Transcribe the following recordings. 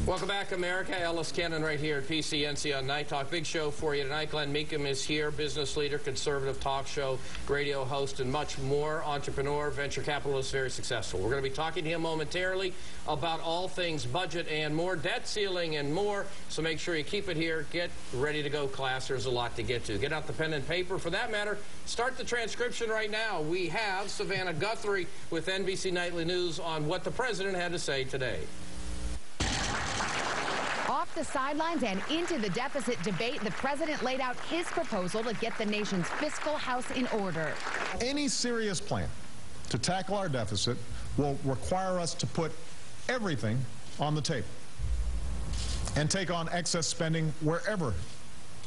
Welcome back, America. Ellis Cannon right here at PCNC on Night Talk. Big show for you tonight. Glenn Meakem is here, business leader, conservative talk show, radio host, and much more. Entrepreneur, venture capitalist, very successful. We're going to be talking to him momentarily about all things budget and more, debt ceiling and more. So make sure you keep it here. Get ready to go, class. There's a lot to get to. Get out the pen and paper. For that matter, start the transcription right now. We have Savannah Guthrie with NBC Nightly News on what the president had to say today. Off the sidelines and into the deficit debate, the president laid out his proposal to get the nation's fiscal house in order. Any serious plan to tackle our deficit will require us to put everything on the table and take on excess spending wherever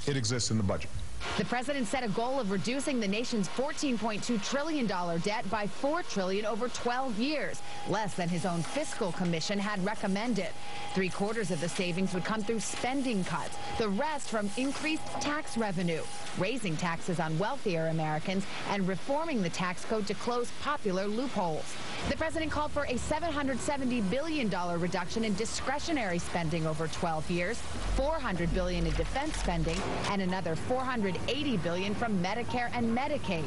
it exists in the budget. The president set a goal of reducing the nation's $14.2 trillion debt by $4 trillion over 12 years, less than his own fiscal commission had recommended. 3/4 of the savings would come through spending cuts, the rest from increased tax revenue, raising taxes on wealthier Americans, and reforming the tax code to close popular loopholes. The president called for a $770 billion reduction in discretionary spending over 12 years, $400 billion in defense spending, and another $480 billion from Medicare and Medicaid.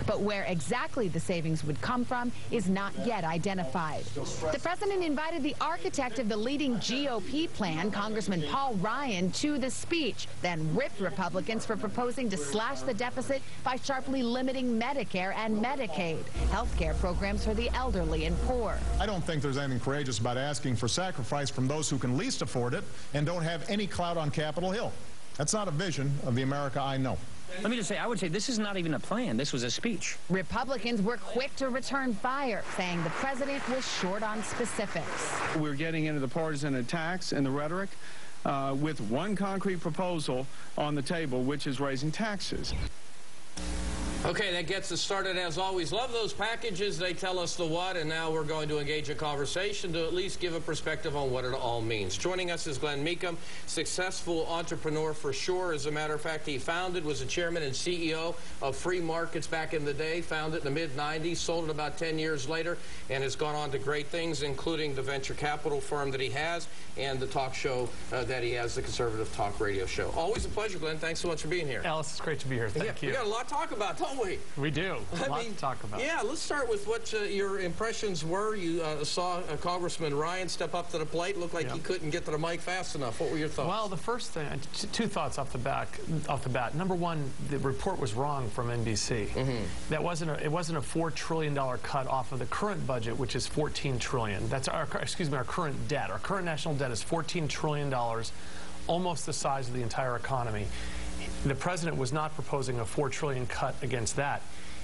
But where exactly the savings would come from is not yet identified. The president invited the architect of the leading GOP plan, Congressman Paul Ryan, to the speech, then ripped Republicans for proposing to slash the deficit by sharply limiting Medicare and Medicaid, health care programs for the elderly and poor. I don't think there's anything courageous about asking for sacrifice from those who can least afford it and don't have any clout on Capitol Hill. That's not a vision of the America I know. Let me just say, I would say this is not even a plan. This was a speech. Republicans were quick to return fire, saying the president was short on specifics. We're getting into the partisan attacks and the rhetoric with one concrete proposal on the table, which is raising taxes. Okay, that gets us started as always. Love those packages. They tell us the what, and now we're going to engage a conversation to at least give a perspective on what it all means. Joining us is Glenn Meakem, successful entrepreneur for sure. As a matter of fact, he was a chairman and CEO of Free Markets back in the day, founded in the mid-'90s, sold it about 10 years later, and has gone on to great things, including the venture capital firm that he has and the talk show that he has, the conservative talk radio show. Always a pleasure, Glenn. Thanks so much for being here. Alice, it's great to be here. Thank you. We got a lot to talk about, don't we? We do. A lot to talk about. Yeah, let's start with what your impressions were. You saw Congressman Ryan step up to the plate. Looked like he couldn't get to the mic fast enough. What were your thoughts? Well, the first thing, two thoughts off the bat. Number one, the report was wrong from NBC. That wasn't it wasn't a $4 trillion cut off of the current budget, which is $14 trillion. That's our current debt. Our current national debt is $14 trillion, almost the size of the entire economy. The president was not proposing a $4 trillion cut against that.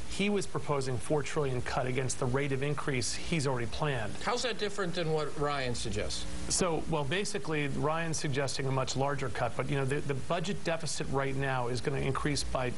He was proposing $4 trillion cut against the rate of increase he's already planned. How's that different than what Ryan suggests? So, well, basically, Ryan's suggesting a much larger cut, but, you know, the budget deficit right now is going to increase by,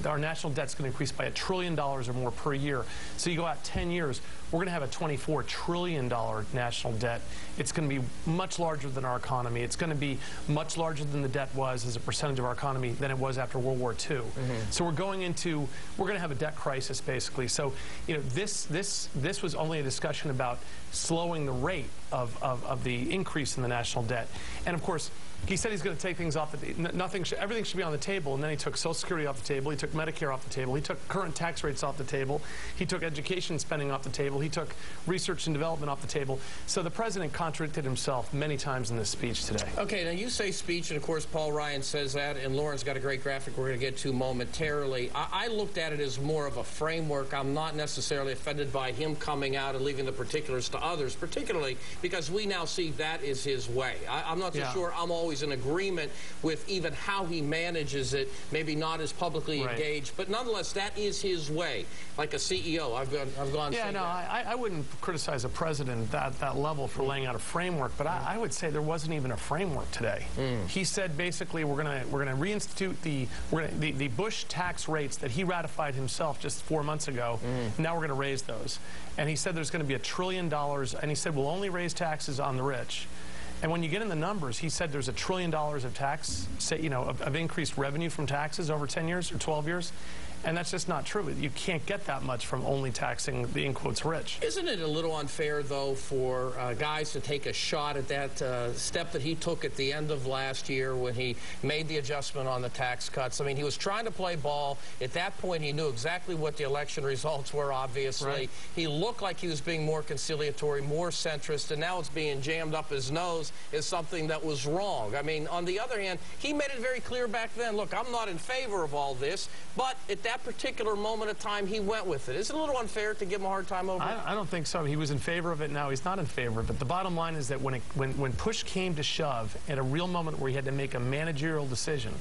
our national debt's going to increase by $1 trillion or more per year. So you go out 10 years, we're going to have a $24 trillion national debt. It's going to be much larger than our economy. It's going to be much larger than the debt was as a percentage of our economy than it was after World War II. So we're going to have a debt crisis, basically. So, you know, this was only a discussion about slowing the rate of the increase in the national debt. And of course, he said he's going to take things off everything should be on the table, and then he took Social Security off the table, he took Medicare off the table, he took current tax rates off the table, he took education spending off the table, he took research and development off the table. So the president contradicted himself many times in this speech today. Okay, now you say speech, and of course Paul Ryan says that, and Lauren's got a great graphic we're going to get to momentarily. I looked at it as more of a framework. I'm not necessarily offended by him coming out and leaving the particulars to others, particularly because we now see that is his way. I'm not so sure I'm always in agreement with even how he manages it, maybe not as publicly engaged, but nonetheless, that is his way. Like a CEO, I've gone. Yeah, no, I wouldn't criticize a president at that level for laying out a framework, but I would say there wasn't even a framework today. He said basically we're gonna reinstitute the Bush tax rates that he ratified himself just 4 months ago. Now we're going to raise those, and he said there's going to be $1 trillion, and he said we'll only raise taxes on the rich. And when you get in the numbers, he said there's $1 trillion of tax, of increased revenue from taxes over 10 years or 12 years. And that's just not true. You can't get that much from only taxing the, in quotes, rich. Isn't it a little unfair, though, for guys to take a shot at that step that he took at the end of last year when he made the adjustment on the tax cuts? I mean, he was trying to play ball. At that point, he knew exactly what the election results were, obviously. Right. He looked like he was being more conciliatory, more centrist, and now it's being jammed up his nose as something that was wrong. I mean, on the other hand, he made it very clear back then, look, I'm not in favor of all this, but at that particular moment of time, he went with it. Is it a little unfair to give him a hard time over it? I don't think so. He was in favor of it. Now he's not in favor of it. The bottom line is that when push came to shove, at a real moment where he had to make a managerial decision,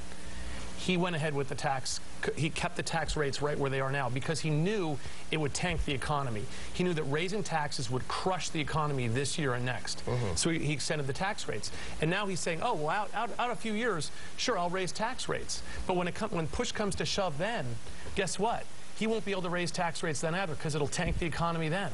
he went ahead with the tax. He kept the tax rates right where they are now because he knew it would tank the economy. He knew that raising taxes would crush the economy this year and next. So he extended the tax rates. And now he's saying, oh, well, out a few years, sure, I'll raise tax rates. But when push comes to shove then, guess what? He won't be able to raise tax rates then either because it'll tank the economy then.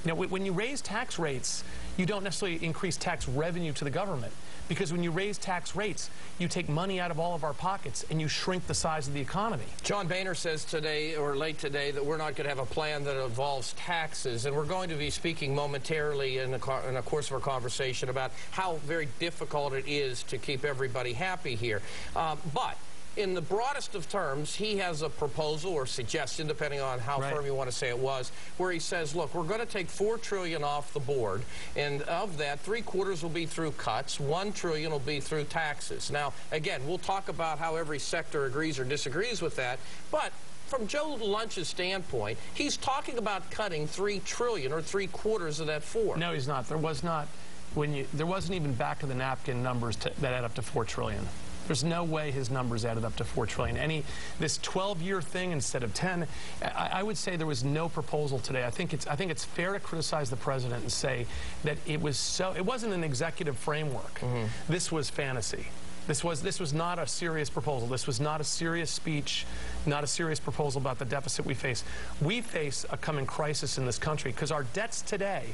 You know, when you raise tax rates, you don't necessarily increase tax revenue to the government. Because when you raise tax rates, you take money out of all of our pockets and you shrink the size of the economy. John Boehner says today, or late today, that we're not going to have a plan that involves taxes. And we're going to be speaking momentarily in the course of our conversation about how very difficult it is to keep everybody happy here. But in the broadest of terms, he has a proposal or suggestion, depending on how firm you want to say it was, where he says, look, we're going to take $4 trillion off the board, and of that, 3/4 will be through cuts, $1 trillion will be through taxes. Now, again, we'll talk about how every sector agrees or disagrees with that, but from Joe Lunch's standpoint, he's talking about cutting $3 trillion or 3/4 of that 4. No, he's not. There was not. There wasn't even back of the napkin numbers that add up to $4 trillion. There's no way his numbers added up to $4 trillion. This 12-year thing instead of 10, I would say there was no proposal today. I think it's fair to criticize the president and say that it wasn't an executive framework. This was fantasy. This was not a serious proposal. This was not a serious speech, not a serious proposal about the deficit we face. We face a coming crisis in this country because our debts today,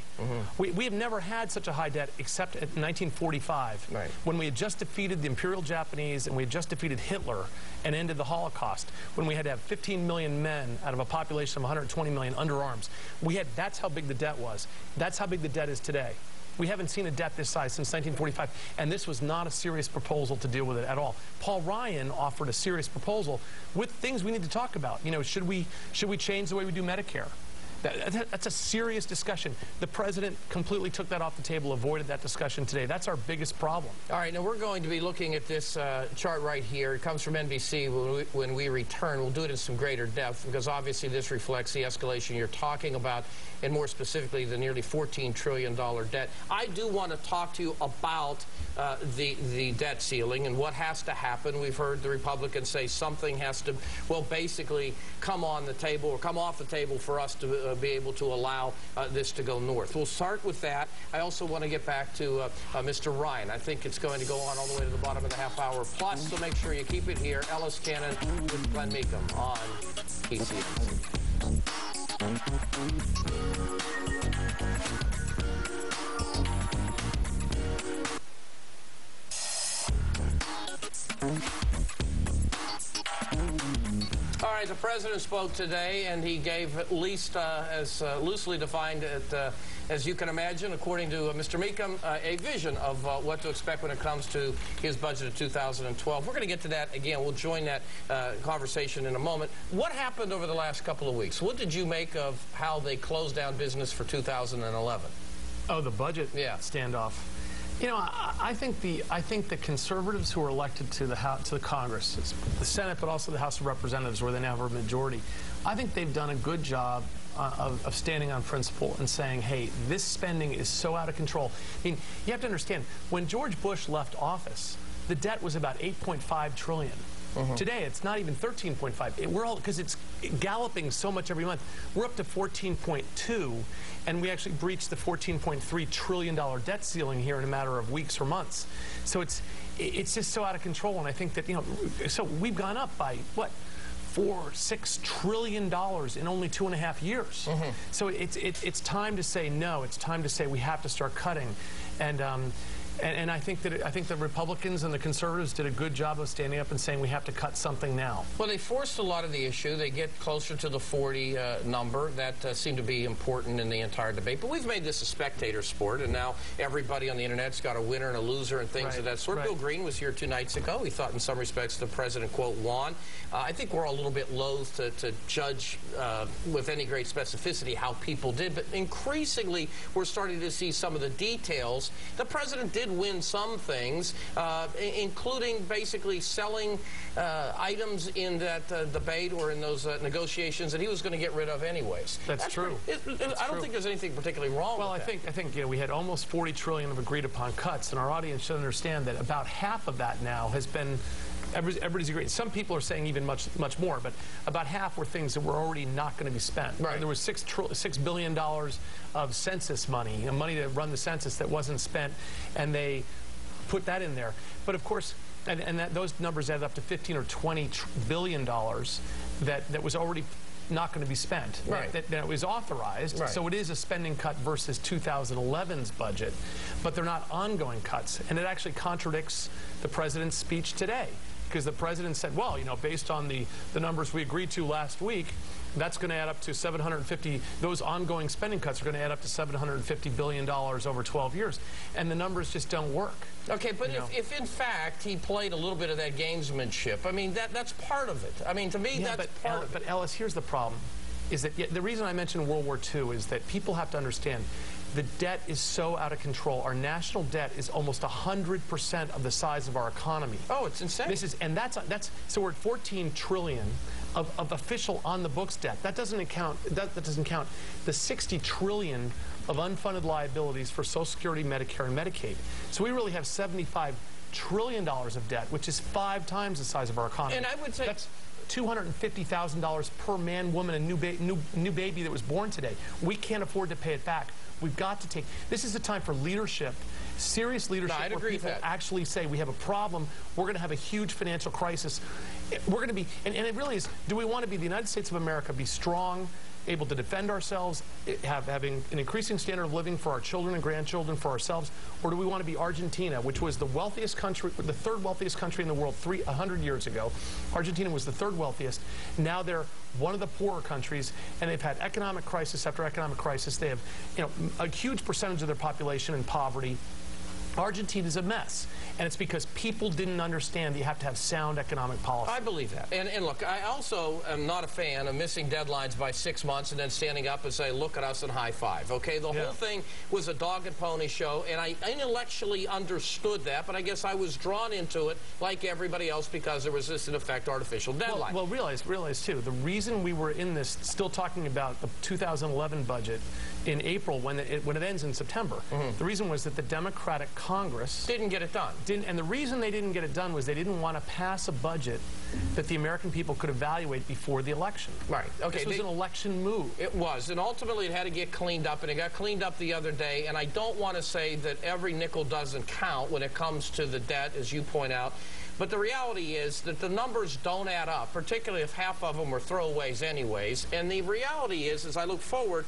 we have never had such a high debt except at 1945, when we had just defeated the Imperial Japanese and we had just defeated Hitler and ended the Holocaust, when we had to have 15 million men out of a population of 120 million under arms. That's how big the debt was. That's how big the debt is today. We haven't seen a debt this size since 1945, and this was not a serious proposal to deal with it at all. Paul Ryan offered a serious proposal with things we need to talk about. You know, should we change the way we do Medicare? That's a serious discussion. The president completely took that off the table, avoided that discussion today. That's our biggest problem. All right, now we're going to be looking at this chart right here. It comes from NBC. When we return, we'll do it in some greater depth because obviously this reflects the escalation you're talking about, and more specifically the nearly $14 trillion debt. I do want to talk to you about the debt ceiling and what has to happen. We've heard the Republicans say something has to, well, basically come on the table or come off the table for us to be able to allow this to go north. We'll start with that. I also want to get back to Mr. Ryan. I think it's going to go on all the way to the bottom of the half hour plus, so make sure you keep it here. Ellis Cannon with Glenn Meakem on PCNC. All right, the president spoke today, and he gave at least as loosely defined as you can imagine, according to Mr. Meakem, a vision of what to expect when it comes to his budget of 2012. We're going to get to that again. We'll join that conversation in a moment. What happened over the last couple of weeks? What did you make of how they closed down business for 2011? Oh, the budget standoff. You know, I think the conservatives who are elected to the Congress, the Senate, but also the House of Representatives, where they now have a majority, I think they've done a good job of standing on principle and saying, hey, this spending is so out of control. I mean, you have to understand, when George Bush left office, the debt was about $8.5 trillion. Today, it's not even 13.5. We're all, because it's galloping so much every month. We're up to 14.2, and we actually breached the $14.3 trillion debt ceiling here in a matter of weeks or months. So it's just so out of control, and I think that, you know, so we've gone up by, what, $6 trillion in only 2.5 years. So it's time to say no. It's time to say we have to start cutting. And And I think the Republicans and the conservatives did a good job of standing up and saying we have to cut something now. Well, they forced a lot of the issue. They get closer to the 40 number. That seemed to be important in the entire debate. But we've made this a spectator sport, and now everybody on the Internet's got a winner and a loser and things of that sort. Right. Bill Green was here 2 nights ago. He thought in some respects the president, quote, won. I think we're a little bit loath to judge with any great specificity how people did, but increasingly we're starting to see some of the details. The president did win some things, including basically selling items in that debate or in those negotiations that he was going to get rid of anyways. That's true. I don't think there's anything particularly wrong with that. I think we had almost 40 trillion of agreed upon cuts, and our audience should understand that about half of that now has been. Everybody's agreed. Some people are saying even much more, but about half were things that were already not going to be spent. Right. There was $6 billion of census money, money to run the census that wasn't spent, and they put that in there. But of course, those numbers added up to $15 or $20 billion that was already not going to be spent. Right. That was authorized. Right. So it is a spending cut versus 2011's budget, but they're not ongoing cuts. And it actually contradicts the president's speech today, because the president said, well, you know, based on the numbers we agreed to last week, that's going to add up to those ongoing spending cuts are going to add up to $750 billion over 12 years. And the numbers just don't work. Okay, but if in fact he played a little bit of that gamesmanship, I mean, that's part of it. I mean, to me, that's part of it. But Ellis, here's the problem, is that the reason I mentioned World War II is that people have to understand the debt is so out of control. Our national debt is almost 100% of the size of our economy. Oh, it's insane. So we're at 14 trillion of official on the books debt. That doesn't count the 60 trillion of unfunded liabilities for Social Security, Medicare, and Medicaid. So we really have $75 trillion of debt, which is 5 times the size of our economy. And I would say that's $250,000 per man, woman, and new baby that was born today. We can't afford to pay it back. We've got to take. This is the time for leadership, serious leadership, I'd where agree people with that. actually say we have a problem. We're going to have a huge financial crisis. We're going to be, and it really is. Do we want to be the United States of America? Be strong, able to defend ourselves, having an increasing standard of living for our children and grandchildren, for ourselves, or do we want to be Argentina, which was the wealthiest country, the 3rd wealthiest country in the world 100 years ago? Argentina was the 3rd wealthiest. Now they're one of the poorer countries, and they've had economic crisis after economic crisis. They have, a huge percentage of their population in poverty. Argentina's a mess, and it's because people didn't understand that you have to have sound economic policy. I believe that. And look, I also am not a fan of missing deadlines by 6 months and then standing up and say, look at us and high five. Okay, the whole thing was a dog and pony show, and I intellectually understood that, but I guess I was drawn into it like everybody else because there was this, in effect, artificial deadline. Well, realize too, the reason we were in this, still talking about the 2011 budget in April when it ends in September, the reason was that the Democratic Congress didn't get it done. And the reason they didn't get it done was they didn't want to pass a budget that the American people could evaluate before the election. Right. Okay. This was an election move. It was, and ultimately it had to get cleaned up, and it got cleaned up the other day, and I don't want to say that every nickel doesn't count when it comes to the debt, as you point out, but the reality is that the numbers don't add up, particularly if half of them were throwaways anyways, and the reality is, as I look forward,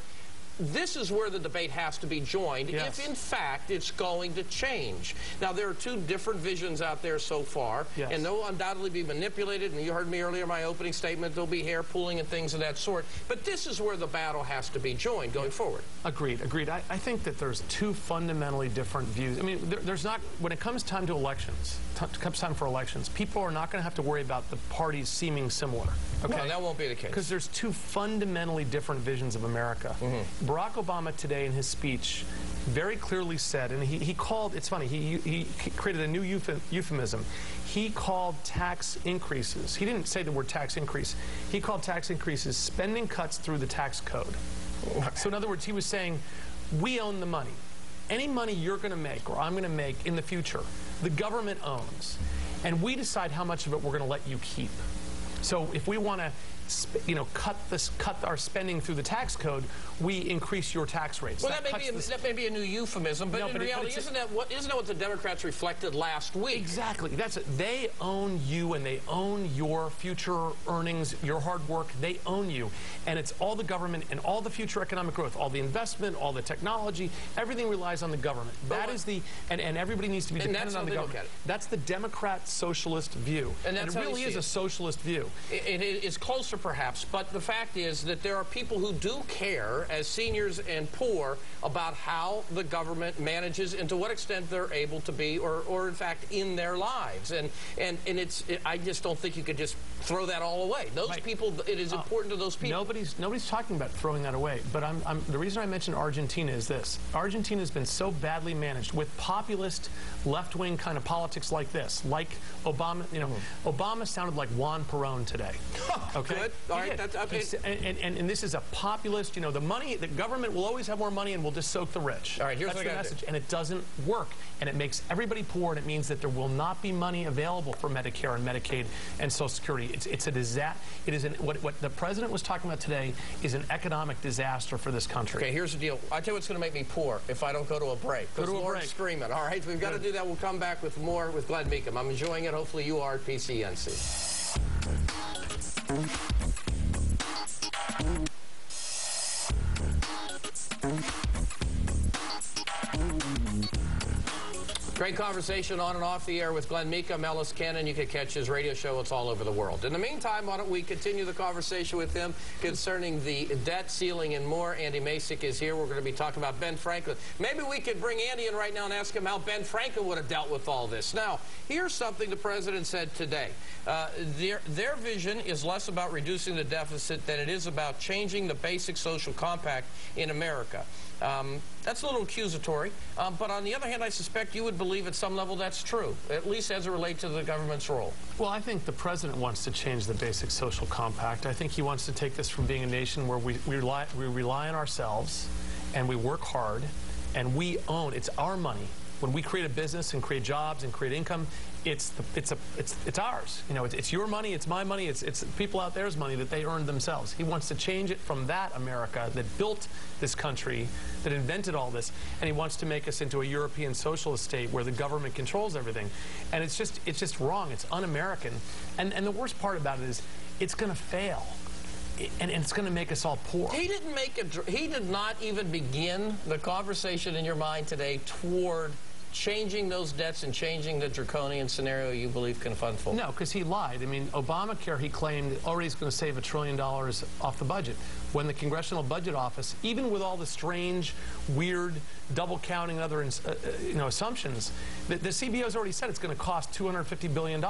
this is where the debate has to be joined if, in fact, it's going to change. Now, there are 2 different visions out there so far, and they'll undoubtedly be manipulated, and you heard me earlier in my opening statement, there'll be hair pulling and things of that sort, but this is where the battle has to be joined going forward. Agreed. I think that there's 2 fundamentally different views. I mean, there's not, when it comes time to elections, comes time for elections, people are not going to have to worry about the parties seeming similar. Okay? No, that won't be the case. Because there's 2 fundamentally different visions of America. Barack Obama today in his speech very clearly said, and he called, it's funny, he created a new euphemism. He called tax increases. He didn't say the word tax increase. He called tax increases spending cuts through the tax code. So in other words, he was saying, we own the money. Any money you're going to make or I'm going to make in the future, the government owns. And we decide how much of it we're going to let you keep. So if we want to, cut our spending through the tax code, we increase your tax rates. Well, that may be a new euphemism, but in reality, isn't that what the Democrats reflected last week? Exactly. That's it. They own you, and they own your future earnings, your hard work. They own you, and it's all the government and all the future economic growth, all the investment, all the technology. Everything relies on the government. That is and everybody needs to be dependent on the government. That's the Democrat socialist view, and it really is a socialist view. It is closer, perhaps, but the fact is that there are people who do care, as seniors and poor, about how the government manages and to what extent they're able to be, or in fact, in their lives. And I just don't think you could just throw that all away. Those people, it is important to those people. Nobody's talking about throwing that away. But the reason I mentioned Argentina is this: Argentina has been so badly managed with populist, left-wing kind of politics like this, like Obama. Obama sounded like Juan Perón today. Okay. Good. All right. And this is a populist. The money, the government will always have more money and will just soak the rich. All right. Here's That's the message, and it doesn't work, and it makes everybody poor, and it means that there will not be money available for Medicare and Medicaid and Social Security. It's a disaster. What the president was talking about today is an economic disaster for this country. Okay. Here's the deal. I tell you what's going to make me poor if I don't go to a break. Go to a break. Screaming. All right. We've got to do that. We'll come back with more with Glenn Meakem. I'm enjoying it. Hopefully you are at PCNC. Great conversation on and off the air with Glenn Meakem, Ellis Cannon. You can catch his radio show. It's all over the world. In the meantime, why don't we continue the conversation with him concerning the debt ceiling and more. Andy Masek is here. We're going to be talking about Ben Franklin. Maybe we could bring Andy in right now and ask him how Ben Franklin would have dealt with all this. Now, here's something the president said today. Their vision is less about reducing the deficit than it is about changing the basic social compact in America. That's a little accusatory, but on the other hand, I suspect you would believe at some level that's true, at least as it relates to the government's role. Well, I think the president wants to change the basic social compact. I think he wants to take this from being a nation where we rely on ourselves and we work hard and we own, it's our money. When we create a business and create jobs and create income, it's ours. It's your money, it's my money, it's people out there's money that they earned themselves. He wants to change it from that America that built this country, that invented all this, and he wants to make us into a European socialist state where the government controls everything. And it's just wrong. It's un-American. And the worst part about it is it's going to fail. And it's going to make us all poor. He did not even begin the conversation in your mind today toward changing those debts and changing the draconian scenario you believe can unfold. No, because he lied. I mean, Obamacare, he claimed already is going to save $1 trillion off the budget. When the Congressional Budget Office, even with all the strange, weird, double counting and other assumptions, the CBO has already said it's going to cost $250 billion.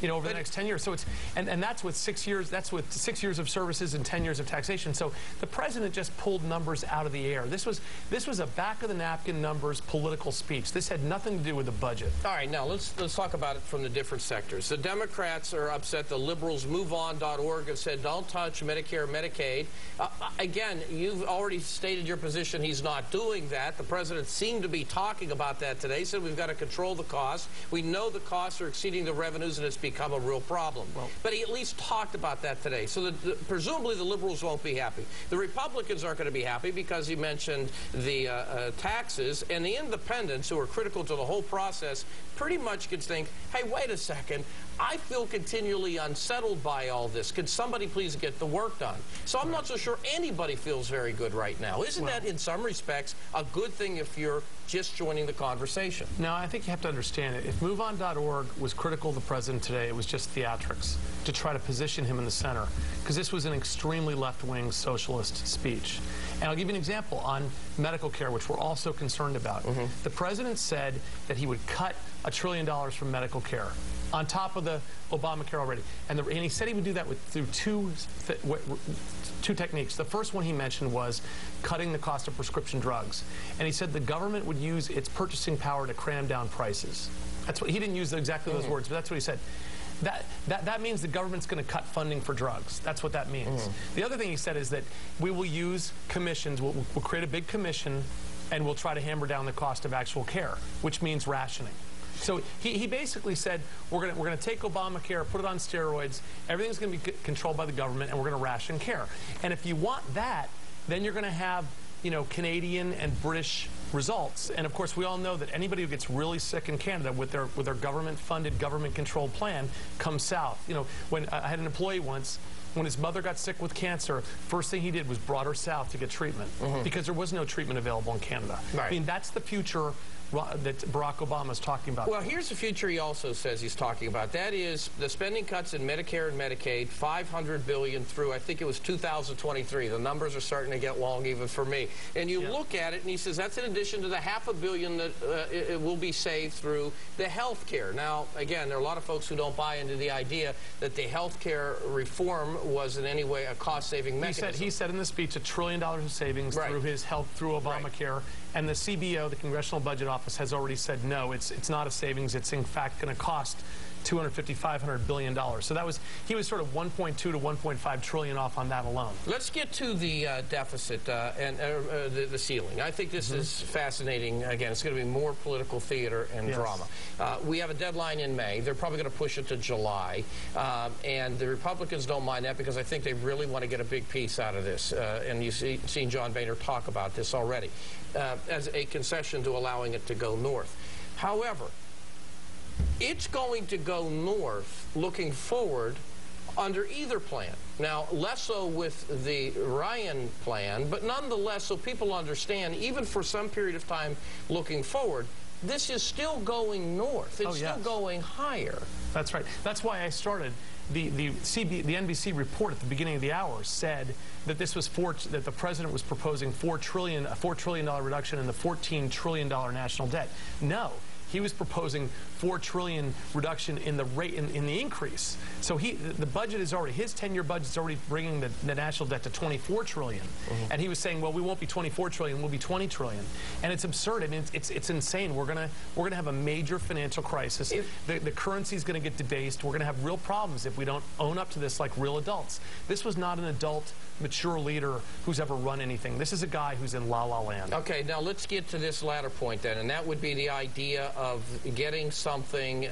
Over the next 10 years. So and that's with 6 years. That's with 6 years of services and 10 years of taxation. So the president just pulled numbers out of the air. This was a back of the napkin numbers political speech. This had nothing to do with the budget. All right, now let's talk about it from the different sectors. The Democrats are upset. The liberals, MoveOn.org, have said don't touch Medicare, Medicaid. Again, you've already stated your position. He's not doing that. The president seemed to be talking about that today. Said we've got to control the costs. We know the costs are exceeding the revenues, and it's become a real problem. Well, but he at least talked about that today. So presumably the liberals won't be happy. The Republicans aren't going to be happy because he mentioned the taxes, and the independents, who are critical to the whole process, pretty much could think, hey, wait a second, I feel continually unsettled by all this. Could somebody please get the work done? So I'm not so sure anybody feels very good right now. Isn't that, in some respects, a good thing if you're just joining the conversation? No, I think you have to understand it. If MoveOn.org was critical of the president today, it was just theatrics to try to position him in the center, because this was an extremely left-wing socialist speech. And I'll give you an example on medical care, which we're also concerned about. The president said that he would cut $1 trillion from medical care on top of the Obamacare already. And he said he would do that through two techniques. The first one he mentioned was cutting the cost of prescription drugs. And he said the government would use its purchasing power to cram down prices. That's what he didn't use exactly those words, but that's what he said. That means the government's going to cut funding for drugs. That's what that means. The other thing he said is that we will use commissions. We'll create a big commission, and we'll try to hammer down the cost of actual care, which means rationing. So he basically said, we're going to take Obamacare, put it on steroids, everything's going to be controlled by the government, and we're going to ration care. And if you want that, then you're going to have, you know, Canadian and British results. And of course, we all know that anybody who gets really sick in Canada with their government-funded, government-controlled plan comes south. You know, when I had an employee once, when his mother got sick with cancer, first thing he did was brought her south to get treatment because there was no treatment available in Canada. Right. I mean, that's the future that Barack Obama is talking about. Well, here's the future he also says he's talking about. That is the spending cuts in Medicare and Medicaid, $500 billion through, I think it was 2023. The numbers are starting to get long even for me. And you look at it, and he says that's in addition to the $500 billion that it will be saved through the health care. Now, again, there are a lot of folks who don't buy into the idea that the health care reform was in any way a cost-saving mechanism. He said in the speech $1 trillion of savings through his health, through Obamacare. Right. And the CBO, the Congressional Budget Office, has already said no, it's not a savings. It's in fact going to cost $250, $500 billion. So that was, he was sort of 1.2 to 1.5 trillion off on that alone. Let's get to the deficit and the ceiling. I think this is fascinating. Again, it's going to be more political theater and drama. We have a deadline in May. They're probably going to push it to July. And the Republicans don't mind that because I think they really want to get a big piece out of this. And you've seen John Boehner talk about this already as a concession to allowing it to go north. However, it's going to go north looking forward under either plan. Now, less so with the Ryan plan, but nonetheless, so people understand, even for some period of time looking forward, this is still going north. It's still going higher. That's right. That's why I started. The NBC report at the beginning of the hour said that this was that the president was proposing a $4 trillion reduction in the $14 trillion national debt. No. He was proposing $4 trillion reduction in the rate in the increase. So the budget is already, his 10-year budget is already bringing the national debt to $24 trillion. And he was saying, well, we won't be $24 trillion, we'll be $20 trillion. And it's absurd and it's insane. We're gonna have a major financial crisis. The currency is going to get debased. We're going to have real problems if we don't own up to this like real adults. This was not an adult, mature leader who's ever run anything. This is a guy who's in la-la land. Okay, now let's get to this latter point then, and that would be the idea of getting something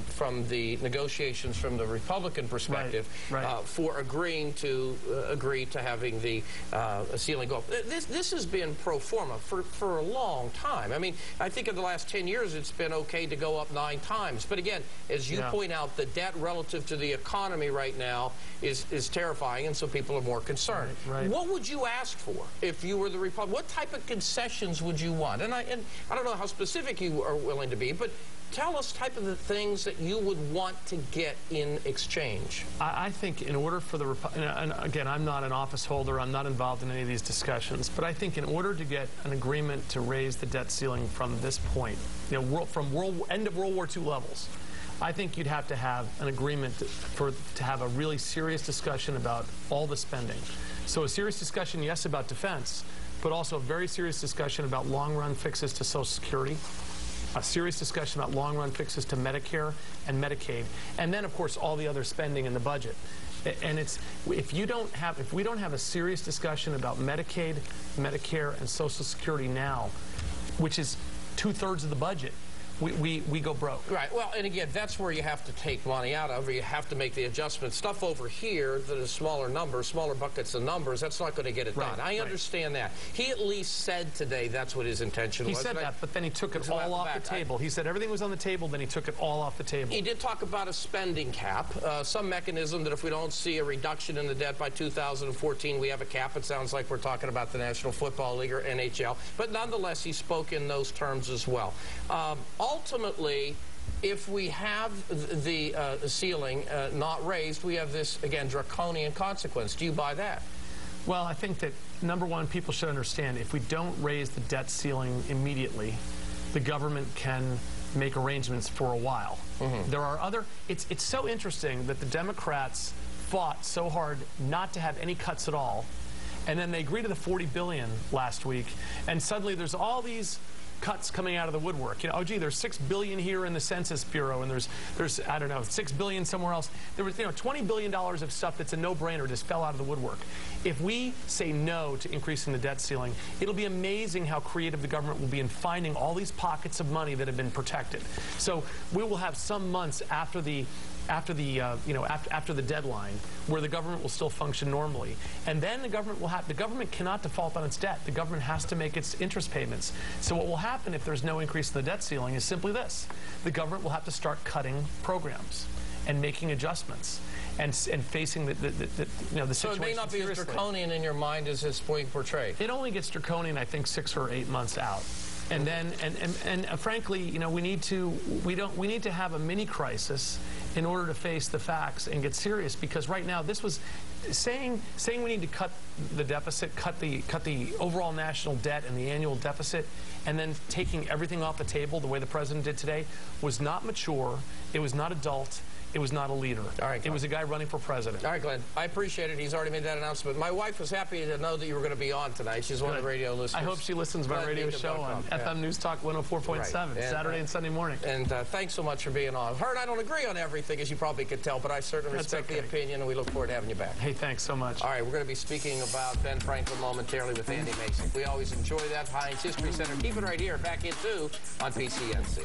from the negotiations from the Republican perspective for agreeing to having the ceiling go up. This has been pro forma for a long time. I mean, I think in the last 10 years it's been okay to go up 9 times. But again, as you point out, the debt relative to the economy right now is terrifying, and so people are more concerned. What would you ask for if you were the Republican? What type of concessions would you want? And I don't know how specific you are willing to be, but tell us type of the things that you would want to get in exchange. I think in order for the and again, I'm not an office holder, I'm not involved in any of these discussions, but I think in order to get an agreement to raise the debt ceiling from this point, you know, from end of World War II levels, I think you'd have to have an agreement to have a really serious discussion about all the spending. So a serious discussion, yes, about defense, but also a very serious discussion about long-run fixes to Social Security, a serious discussion about long-run fixes to Medicare and Medicaid, and then, of course, all the other spending in the budget. And if we don't have a serious discussion about Medicaid, Medicare, and Social Security now, which is 2/3 of the budget, we go broke. Right. Well, and again, that's where you have to take money out of, or you have to make the adjustments. Stuff over here that is smaller numbers, smaller buckets of numbers, that's not going to get it done. I understand that. He at least said today that's what his intention was. He said that, but then he took it all off the table. He said everything was on the table, then he took it all off the table. He did talk about a spending cap, some mechanism that if we don't see a reduction in the debt by 2014, we have a cap. It sounds like we're talking about the National Football League or NHL. But nonetheless, he spoke in those terms as well. Ultimately, if we have the ceiling not raised, we have this, again, draconian consequence. Do you buy that? Well, I think that, number one, people should understand if we don't raise the debt ceiling immediately, the government can make arrangements for a while. There are other... It's so interesting that the Democrats fought so hard not to have any cuts at all, and then they agreed to the $40 billion last week, and suddenly there's all these cuts coming out of the woodwork. You know, oh gee, there's $6 billion here in the Census Bureau, and there's I don't know, $6 billion somewhere else. There was, you know, $20 billion of stuff that's a no-brainer just fell out of the woodwork. If we say no to increasing the debt ceiling, it'll be amazing how creative the government will be in finding all these pockets of money that have been protected. So we will have some months after the deadline where the government will still function normally, and then the government cannot default on its debt. The government has to make its interest payments. So what will happen if there's no increase in the debt ceiling is simply this: the government will have to start cutting programs and making adjustments and facing the situation. So it may not be as draconian in your mind as it's being portrayed. It only gets draconian, I think, 6 or 8 months out. And then, and frankly, you know, we need to have a mini crisis in order to face the facts and get serious, because right now this was saying we need to cut the deficit, cut the overall national debt and the annual deficit, and then taking everything off the table the way the president did today was not mature. It was not adult. It was not a leader. All right, it was a guy running for president. All right, Glenn, I appreciate it. He's already made that announcement. My wife was happy to know that you were going to be on tonight. She's one of the radio listeners. I hope she listens to my radio show on FM News Talk 104.7, Saturday and Sunday morning. And thanks so much for being on. Her and I don't agree on everything, as you probably could tell, but I certainly respect the opinion, and we look forward to having you back. Hey, thanks so much. All right, we're going to be speaking about Ben Franklin momentarily with Andy Mason. We always enjoy that. Heinz History Center. Keep it right here. Back in 2 on PCNC.